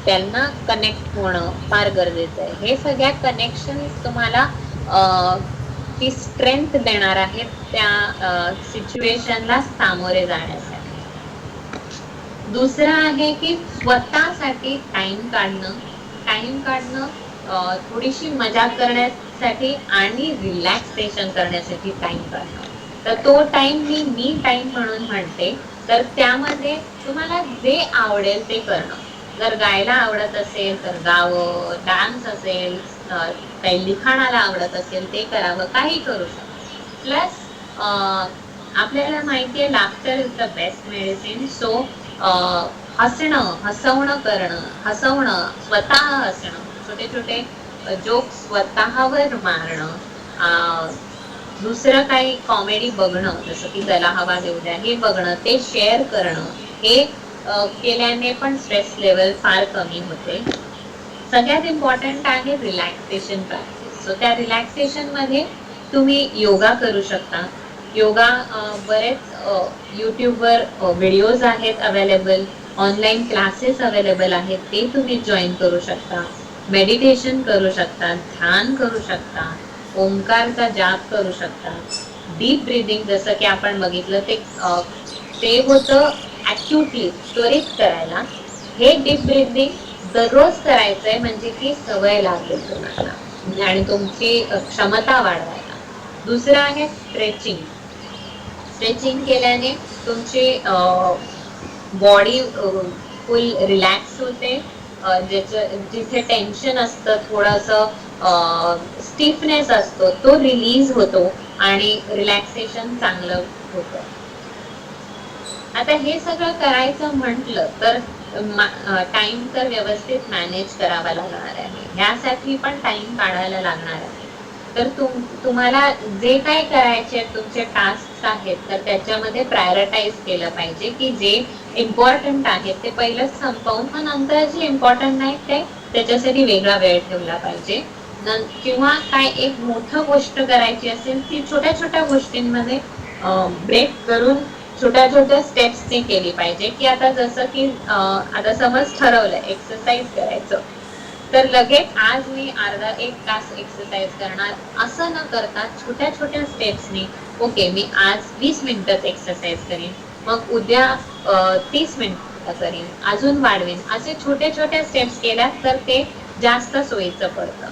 त्यांना कनेक्ट होणं फार गरजेचं आहे. हे सगळ्या कनेक्शन तुम्हाला ती स्ट्रेंथ देणार आहेत त्या सिच्युएशनला सामोरे जाण्यासाठी. दुसरं आहे की स्वतःसाठी टाइम काढणं, थोडीशी मजा करण्यासाठी आणि रिलॅक्सेशन करण्यासाठी टाइम काढणं. तर तो टाइम मी टाइम म्हणून म्हणते. तर त्यामध्ये तुम्हाला जे आवडेल ते करणं. जर गायला आवडत असेल तर गावं, डान्स असेल, काही लिखाणाला आवडत असेल ते करावं, काही करू शकतो. प्लस आपल्याला माहिती आहे laughter is the best medicine. So हसवणं करणं, स्वतः हसणं, छोटे छोटे जोक स्वतःवर मारणं, दुसरं काही कॉमेडी बघणं, जसं की त्याला हवा देऊ द्या हे बघणं, ते शेअर करणं, हे केल्याने पण स्ट्रेस लेवल फार कमी होते. सगळ्यात इम्पॉर्टंट आहे रिलॅक्सेशन प्रॅक्टिस. सो त्या रिलॅक्सेशन मध्ये तुम्ही योगा करू शकता. योगा बरेच यूट्यूबवर व्हिडिओज आहेत अवेलेबल, ऑनलाईन क्लासेस अवेलेबल आहेत, ते तुम्ही जॉईन करू शकता. मेडिटेशन करू शकता, ध्यान करू शकता, ओंकारचा जाप करू शकता. डीप ब्रीदिंग जसं की आपण बघितलं ते होतं ॲक्युटली त्वरित करायला. हे डीप ब्रीदिंग दररोज करायचंय म्हणजे की सवय लागेल तुम्हाला आणि तुमची क्षमता वाढवायला. दुसरं आहे स्ट्रेचिंग. स्ट्रेचिंग केल्याने तुमची बॉडी फुल रिलॅक्स होते. जिथे टेन्शन असतं, थोडंसं स्टिफनेस असतो, तो रिलीज होतो आणि रिलॅक्सेशन चांगलं होतं. आता हे सगळं करायचं म्हटलं तर टाइम तर व्यवस्थित मॅनेज करावा लागणार आहे. ह्यासाठी पण टाइम काढायला लागणार आहे. तर तुम्हाला जे काय करायचे तुमचे टास्क आहेत तर त्याच्यामध्ये प्रायोरिटाईज केलं पाहिजे की जे इम्पॉर्टंट आहेत ते पहिलं संपवून मग नंतर जे इम्पॉर्टंट नाही ते त्याच्यासाठी वेगळा वेळ ठेवला पाहिजे. किंवा काय एक मोठं गोष्ट करायची असेल ती छोट्या छोट्या गोष्टींमध्ये ब्रेक करून छोट्या छोट्या स्टेप्सने केली पाहिजे. की आता जसं की आता समज ठरवलं एक्सरसाइज करायचं, तर लगेच आज मी अर्धा एक तास एक्सरसाइज करणार असं न करता छोट्या छोट्या स्टेप्सनी, ओके मी आज 20 मिनिटच एक्सरसाइज करेन, मग उद्या 30 मिनिटं करेन, अजून वाढवेन, असे छोटे छोटे स्टेप्स केल्या तर ते जास्त सोयीचं पडतं.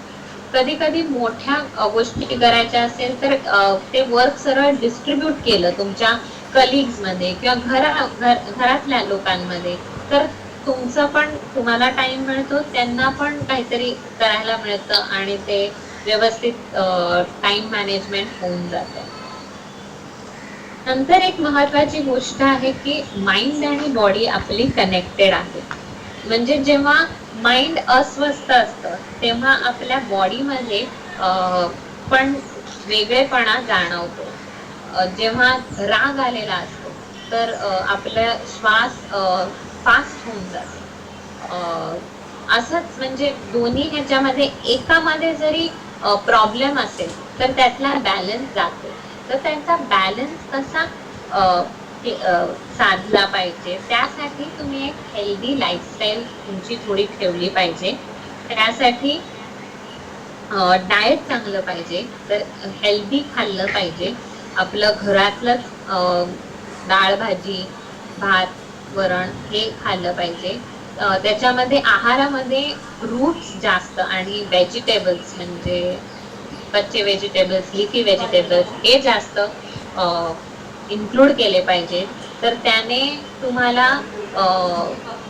कधी कधी मोठ्या गोष्टी करायच्या असेल तर ते वर्क सरळ डिस्ट्रीब्यूट केलं तुमच्या कलिग्स मध्ये किंवा घरातल्या लोकांमध्ये, तर तुमचं पण तुम्हाला टाइम मिळतो, त्यांना पण काहीतरी करायला मिळतं आणि ते व्यवस्थित टाइम मॅनेजमेंट होऊन जातं. नंतर एक महत्वाची गोष्ट आहे की माइंड आणि बॉडी आपली कनेक्टेड आहे. म्हणजे जेव्हा माइंड अस्वस्थ असतं तेव्हा आपल्या बॉडीमध्ये पण वेगळेपणा जाणवतो. जेव्हा राग आलेला असतो तर आपला श्वास फास्ट होऊन जातो. असंच म्हणजे दोन्ही ह्याच्यामध्ये एकामध्ये जरी प्रॉब्लेम असेल तर त्यातला बॅलन्स जातो. तर त्यांचा बॅलन्स कसा अ, साधला पाहिजे, त्यासाठी तुम्ही एक हेल्दी लाईफस्टाईल तुमची थोडी ठेवली पाहिजे. त्यासाठी डाएट चांगलं पाहिजे, तर हेल्दी खाल्लं पाहिजे. आपलं घरातलंच डाळ भाजी, भात, वरण हे खाल्लं पाहिजे. त्याच्यामध्ये आहारामध्ये फ्रूट्स जास्त आणि व्हेजिटेबल्स म्हणजे कच्चे व्हेजिटेबल्स, लिफी व्हेजिटेबल्स हे जास्त इन्क्लूड केले पाहिजे. तर त्याने तुम्हाला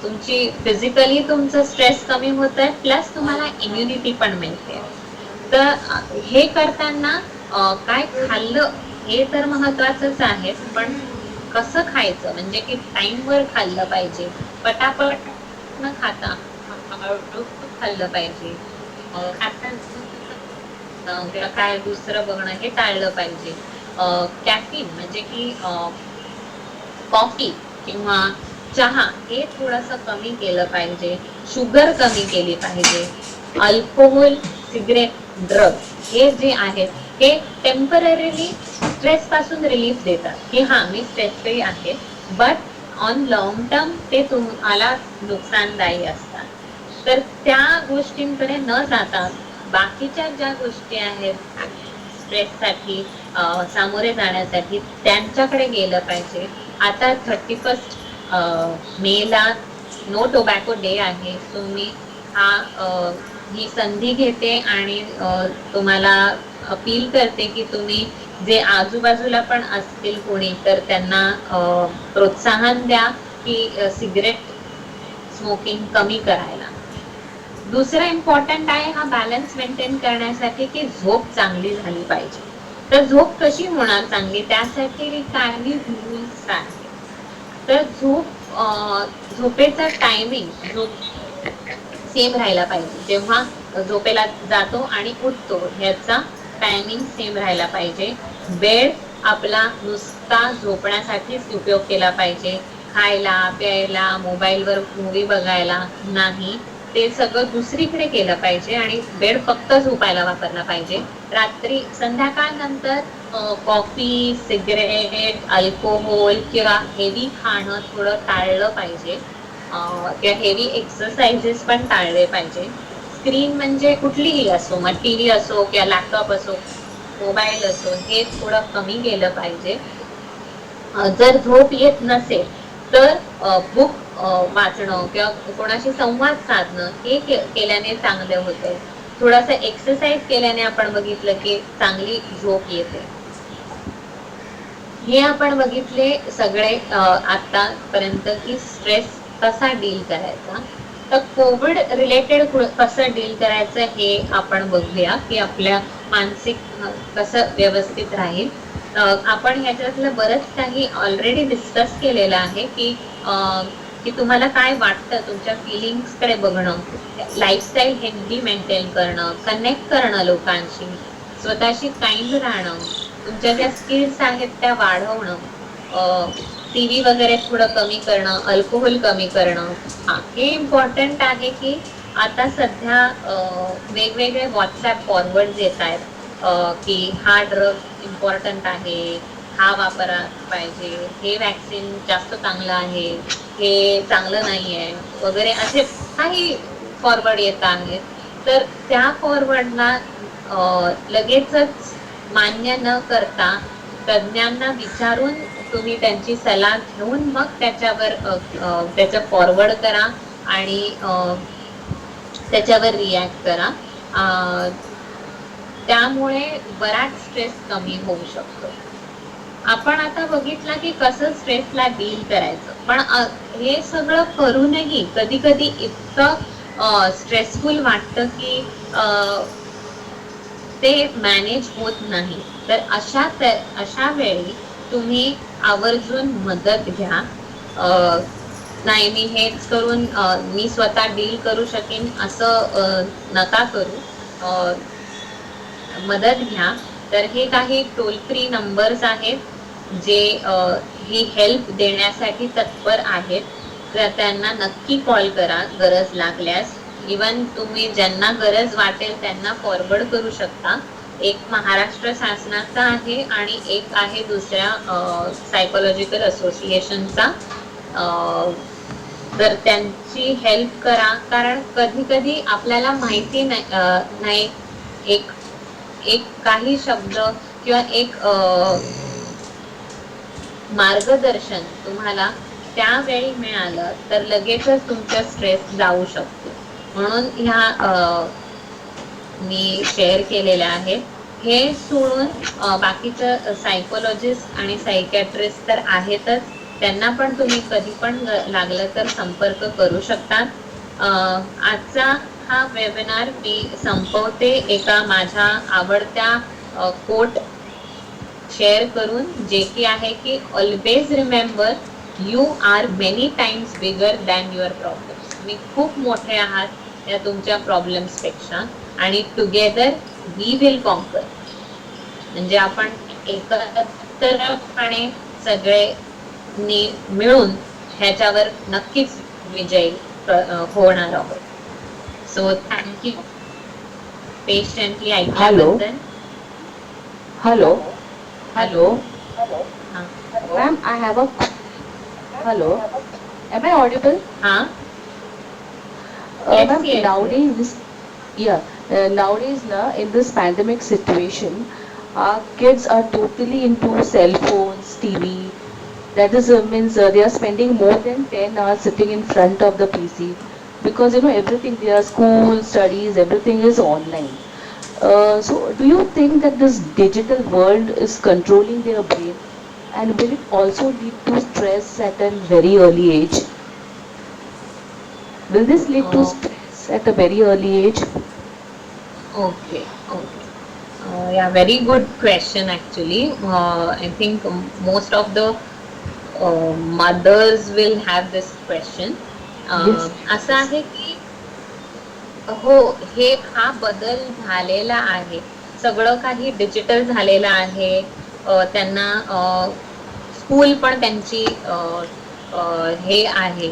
तुमची फिजिकली तुमचं स्ट्रेस कमी होत आहे, प्लस तुम्हाला इम्युनिटी पण मिळते. तर हे करताना काय खाल्लं हे तर महत्वाचंच आहे, पण कसं खायचं म्हणजे की टाइमवर खाल्लं पाहिजे, पटापट न खाता हळूहळू खाल्लं पाहिजे. किंवा काय दुसरं बघणं हे टाळलं पाहिजे. कॅफीन म्हणजे की कॉफी किंवा चहा हे थोडंसं कमी केलं पाहिजे. शुगर कमी केली पाहिजे. अल्कोहोल, सिगरेट, ड्रग्स हे जे आहेत हे टेम्पररीली स्ट्रेस पासून रिलीफ देतात की हा मी स्ट्रेस फ्री आहे, बट ऑन लॉंग टर्म ते तुम्हाला नुकसानदायी असतात. तर त्या गोष्टींकडे न जाता बाकीच्या ज्या गोष्टी आहेत स्ट्रेससाठी सामोरे जाण्यासाठी त्यांच्याकडे गेलं पाहिजे. आता 31 मेला नो टोबॅको डे आहे. सो मी ही संधी घेते आणि तुम्हाला अपील करते की तुम्ही जे आजूबाजूला पण असतील कोणी तर त्यांना प्रोत्साहन द्या की सिगरेट स्मोकिंग कमी करायला. दुसरं इम्पॉर्टंट आहे हा बॅलन्स मेंटेन करण्यासाठी की झोप चांगली झाली पाहिजे. तर झोप कशी होणार चांगली, त्यासाठी काही रूल्स आहेत. तर झोपेचा टायमिंग सेम राहायला पाहिजे. जेव्हा झोपेला जातो आणि उठतो ह्याचा टायमिंग सेम राहायला पाहिजे. बेड आपला नुसता झोपण्यासाठीच उपयोग केला पाहिजे, खायला प्यायला मोबाईलवर मूवी बघायला नाही. ते सगळं दुसरीकडे केलं पाहिजे आणि बेड फक्त झोपायला वापरला पाहिजे. रात्री संध्याकाळ नंतर कॉफी, सिगरेट, अल्कोहोल किंवा हेवी खाणं थोडं टाळलं पाहिजे. किंवा हेवी एक्सरसाइजेस पण टाळले पाहिजे. स्क्रीन म्हणजे कुठलीही असो, मग टीव्ही असो किंवा लॅपटॉप असो, मोबाईल असो, हे थोडं कमी केलं पाहिजे. जर झोप येत नसेल तर बुक वाचणं किंवा कोणाशी संवाद साधणं हे केल्याने चांगलं होतं. थोडासा एक्सरसाइज केल्याने आपण बघितलं की चांगली झोप येते. हे आपण बघितले सगळे आतापर्यंत की स्ट्रेस कसा डील करायचा. तर कोविड रिलेटेड कसं डील करायचं हे आपण बघूया की आपल्या मानसिक कसं व्यवस्थित राहील. आपण ह्याच्यातलं बरंच काही ऑलरेडी डिस्कस केलेलं आहे की की तुम्हाला काय वाटतं, तुमच्या फिलिंग्सकडे बघणं, लाईफस्टाईल हेल्दी मेंटेन करणं, कनेक्ट करणं लोकांशी, स्वतःशी काइंड राहणं, तुमच्या ज्या स्किल्स आहेत त्या वाढवणं, टीव्ही वगैरे थोडं कमी करणं, अल्कोहोल कमी करणं. हे इम्पॉर्टंट आहे की आता सध्या वेगवेगळे व्हॉट्सॲप फॉरवर्ड येत आहेत, की हा ड्रग इम्पॉर्टंट आहे, हा वापरा पाहिजे, हे वॅक्सिन जास्त चांगलं आहे, हे चांगलं नाही आहे वगैरे, असे काही फॉरवर्ड येत आहेत. तर त्या फॉरवर्डला लगेचच मान्य न करता तज्ज्ञांना विचारून तुम्ही त्यांची सल्ला घेऊन मग त्याचं फॉरवर्ड करा आणि त्याच्यावर रिॲक्ट करा. त्यामुळे बराच स्ट्रेस कमी होऊ शकतो. आपण आता बघितलं की कसं स्ट्रेसला डील करायचं, पण हे सगळं करूनही कधी कधी इतकं स्ट्रेसफुल वाटतं की ते मॅनेज होत नाही. तर अशा वेळी तुम्ही आवर्जून मदत घ्या. नाही मी हेच करून मी स्वतः डील करू शकेन असं नका करू. मदत घ्या. तर हे काही टोल फ्री नंबर्स आहेत जे ही हेल्प देण्यासाठी तत्पर आहेत. तर त्यांना नक्की कॉल करा गरज लागल्यास. इवन तुम्ही ज्यांना गरज वाटेल त्यांना फॉरवर्ड करू शकता. एक महाराष्ट्र शासनाचा आहे आणि एक आहे दुसऱ्या सायकोलॉजिकल असोसिएशनचा. तर त्यांची हेल्प करा, कारण कधी कधी आपल्याला माहिती नाही एक एक काही शब्द किंवा एक मार्गदर्शन तुम्हाला त्यावेळी मिळालं तर लगेचच तुमचा स्ट्रेस जाऊ शकतो. म्हणून ह्या मी शेअर केलेल्या आहेत. हे सोडून बाकीचं सायकोलॉजिस्ट आणि सायकॅट्रिस्ट तर आहेतच, त्यांना पण तुम्ही कधी पण लागलं तर संपर्क करू शकता. आजचा हा वेबिनार मी संपवते एका माझ्या आवडत्या कोट शेअर करून, जे की आहे की always remember you are many times bigger than your problems. तुम्ही खूप मोठे आहात या तुमच्या प्रॉब्लेम्स पेक्षा, आणि टुगेदर वी विल कॉन्कर. म्हणजे आपण एकत्रपणे सगळे मिळून ह्याच्यावर नक्कीच विजयी होणार आहोत. सो थँक्यू पेशंटली ऐकल्याबद्दल. Hello. Hello. हां Ma'am, I have a. Hello. Am I audible? हां Yes, Ma'am, yes, nowadays, yeah, nowadays, in this pandemic situation, kids are totally into cell phones, TV. That is, means they are spending more than 10 hours sitting in front of the PC, because everything, their school, studies, everything is online. So, do you think that this digital world is controlling their brain, and will it also lead to stress at a very early age? Will this lead to stress at a very early age? Okay, okay. Yeah, very good question actually. I think most of the mothers will have this question. Yes. असं आहे की हो, हा बदल झालेला आहे. सगळं काही डिजिटल झालेलं आहे. त्यांना स्कूल पण त्यांची हे आहे,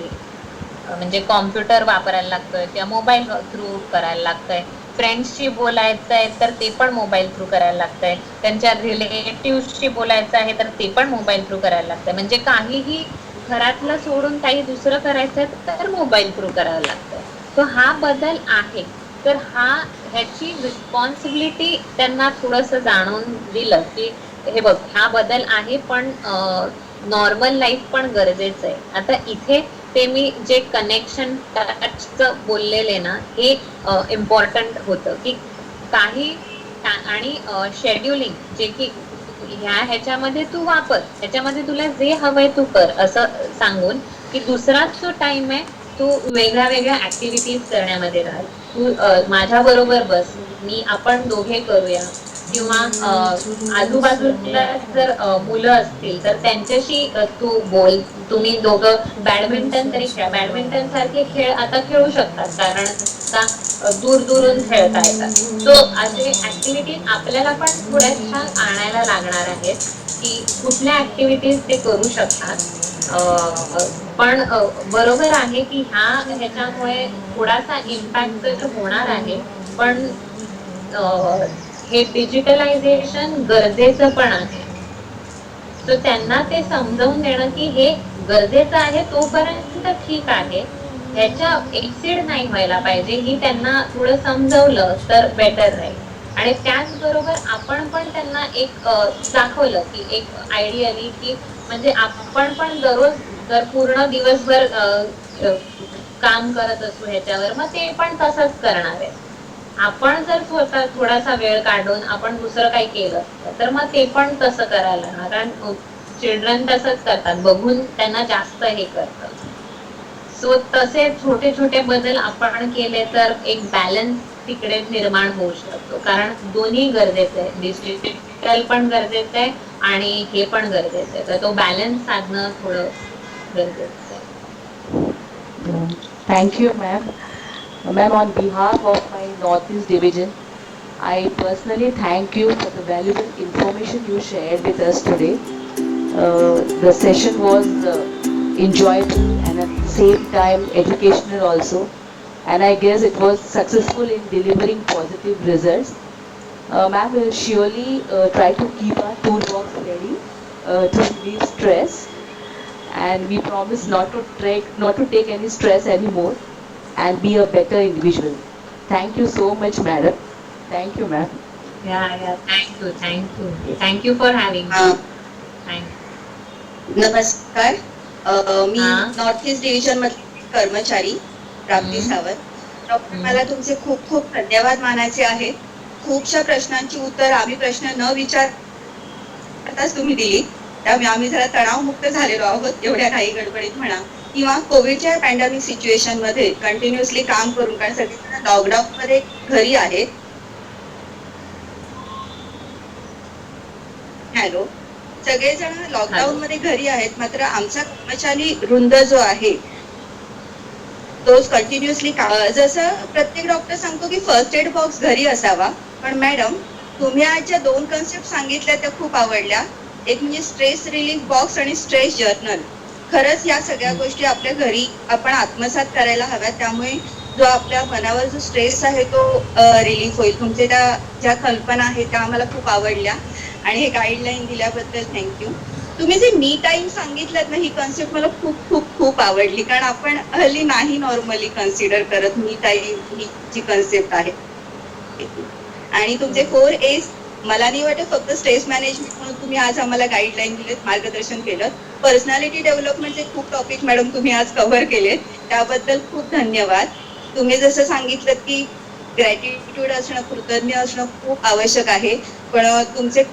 म्हणजे कॉम्प्युटर वापरायला लागतोय किंवा मोबाईल थ्रू करायला लागतंय. फ्रेंड्सशी बोलायचं आहे तर ते पण मोबाईल थ्रू करायला लागतंय. त्यांच्या रिलेटिव्हशी बोलायचं आहे तर ते पण मोबाईल थ्रू करायला लागतंय. म्हणजे काहीही घरातलं सोडून काही दुसरं करायचं तर मोबाईल थ्रू करायला लागतंय. तो हा बदल आहे. तर ह्याची रिस्पॉन्सिबिलिटी त्यांना थोडंसं जाणून दिलं की हे बघ, हा बदल आहे, पण नॉर्मल लाईफ पण गरजेचं आहे. आता इथे ते मी जे कनेक्शन टचचं बोललेले ना, हे इम्पॉर्टंट होतं की काही आणि शेड्युलिंग, जे की ह्याच्यामध्ये तू वापर, ह्याच्यामध्ये तुला जे हवंय तू कर, असं सांगून की दुसराच जो टाइम आहे तू वेगळ्या वेगळ्या ऍक्टिव्हिटीज करण्यामध्ये राहा. तू माझ्या बरोबर बस, आपण दोघे करूया, किंवा आजूबाजूला जर मुलं असतील तर त्यांच्याशी तू बोल. तुम्ही दोघं बॅडमिंटन तरी खेळा. बॅडमिंटन सारखे खेळ आता खेळू शकतात, कारण आता दूर दूरून खेळता येतात. सो असे ऍक्टिव्हिटीज आपल्याला पण थोड्याशा आणायला लागणार आहेत की कुठल्या ऍक्टिव्हिटीज ते करू शकतात. पण बरोबर आहे की ह्याच्यामुळे थोडासा इम्पॅक्ट तर होणार आहे, पण हे डिजिटलायझेशन गरजेचं पण आहे. सो त्यांना ते समजावून देणं की हे गरजेचं आहे तोपर्यंत ठीक आहे, ह्याच्या एक्सिड नाही व्हायला पाहिजे, ही त्यांना थोडं समजवलं तर बेटर राहील. आणि त्याचबरोबर आपण पण त्यांना एक दाखवलं की एक आयडियली की म्हणजे आपण पण दररोज जर पूर्ण दिवसभर काम करत असू ह्याच्यावर, मग ते पण तसंच करणार आहे. आपण जर स्वतः थोडासा वेळ काढून आपण दुसरं काही केलं तर मग ते पण तसं करायला लागणार, कारण चिल्ड्रन तसंच करतात, बघून त्यांना जास्त हे करतं. सो तसे छोटे छोटे बदल आपण केले तर एक बॅलन्स तिकडे निर्माण होऊ शकतो, कारण दोन्ही गरजेचं आहे, डिजिटल पण गरजेचं आहे आणि हे पण गरजेचं आहे, तर तो बॅलन्स साधणं थोडं गरजेचं आहे. Thank you, ma'am. Ma'am, on behalf of my Northeast Division, I personally thank you for the valuable information you shared with us today. The session was enjoyable and at the same time educational also, and I guess it was successful in delivering positive results. Ma'am will surely try to keep our toolbox ready to relieve stress, and we promise not to take any stress anymore and be a better individual. Thank you so much, madam. Thank you, ma'am. Yeah, thank you for having me. Thank नमस्कार. मी हा. North east division मधले कर्मचारी प्राप्ती हम्म. Sawant. Doctor, मला तुमचे खूप खूप धन्यवाद मानायचे आहेत. खूपशा प्रश्नांची उत्तर आम्ही प्रश्न न विचारताच तुम्ही दिली, त्यामुळे आम्ही जरा तणावमुक्त झालेलो आहोत एवढ्या काही गडबडीत म्हणा, किंवा कोविडच्या पॅन्डेमिक सिच्युएशन मध्ये कंटिन्युअसली काम करून, कारण सगळेजण लॉकडाऊन मध्ये घरी आहेत. हॅलो, सगळेजण लॉकडाऊन मध्ये घरी आहेत, मात्र आमचा कर्मचारी वृंद जो आहे तोच कंटिन्युअसली जसं प्रत्येक डॉक्टर सांगतो की फर्स्ट एड बॉक्स घरी असावा, पण मॅडम तुम्ही आज ज्या 2 कन्सेप्ट सांगितल्या त्या खूप आवडल्या. एक म्हणजे स्ट्रेस रिलीफ बॉक्स आणि स्ट्रेस जर्नल. खरंच या सगळ्या गोष्टी आपल्या घरी आपण आत्मसात करायला हव्यात, त्यामुळे जो आपल्या मनावर जो स्ट्रेस आहे तो रिलीफ होईल. तुमचे त्या ज्या कल्पना आहेत त्या आम्हाला खूप आवडल्या आणि हे गाईडलाईन दिल्याबद्दल थँक्यू. तुम्ही जे मी टाइम सांगितलं ना, ही कन्सेप्ट मला खूप खूप खूप आवडली, कारण आपण हल्ली नाही नॉर्मली कन्सिडर करत मी टाइम ही जी कन्सेप्ट आहे. आणि तुमचे 4 A's मला नाही वाटत फक्त स्ट्रेस मॅनेजमेंट म्हणून तुम्ही आज आम्हाला गाईडलाईन दिलेत, मार्गदर्शन केलं. पर्सनॅलिटी डेव्हलपमेंटचे खूप टॉपिक मॅडम तुम्ही आज कव्हर केलेत, त्याबद्दल खूप धन्यवाद. तुम्ही जसं सांगितलं की ग्रॅटिट्यूड असणं, कृतज्ञ असणं खूप आवश्यक आहे, पण तुमचे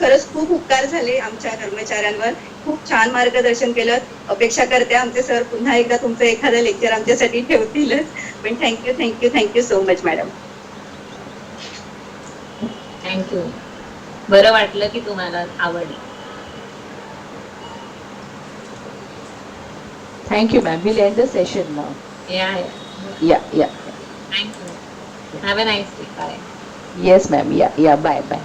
खरंच खूप उपकार झाले आमच्या कर्मचाऱ्यांवर. खूप छान मार्गदर्शन केलं. अपेक्षा करते आमचे सर पुन्हा एकदा तुमचं एखादं लेक्चर आमच्यासाठी ठेवतीलच. पण thank you so much madam. Thank you. बरं वाटलं की तुम्हाला आवडली. Thank you, ma'am. We'll end the session now. Yeah. Yeah. Thank you. Have a nice day. Bye. Yes, ma'am. Yeah. Bye.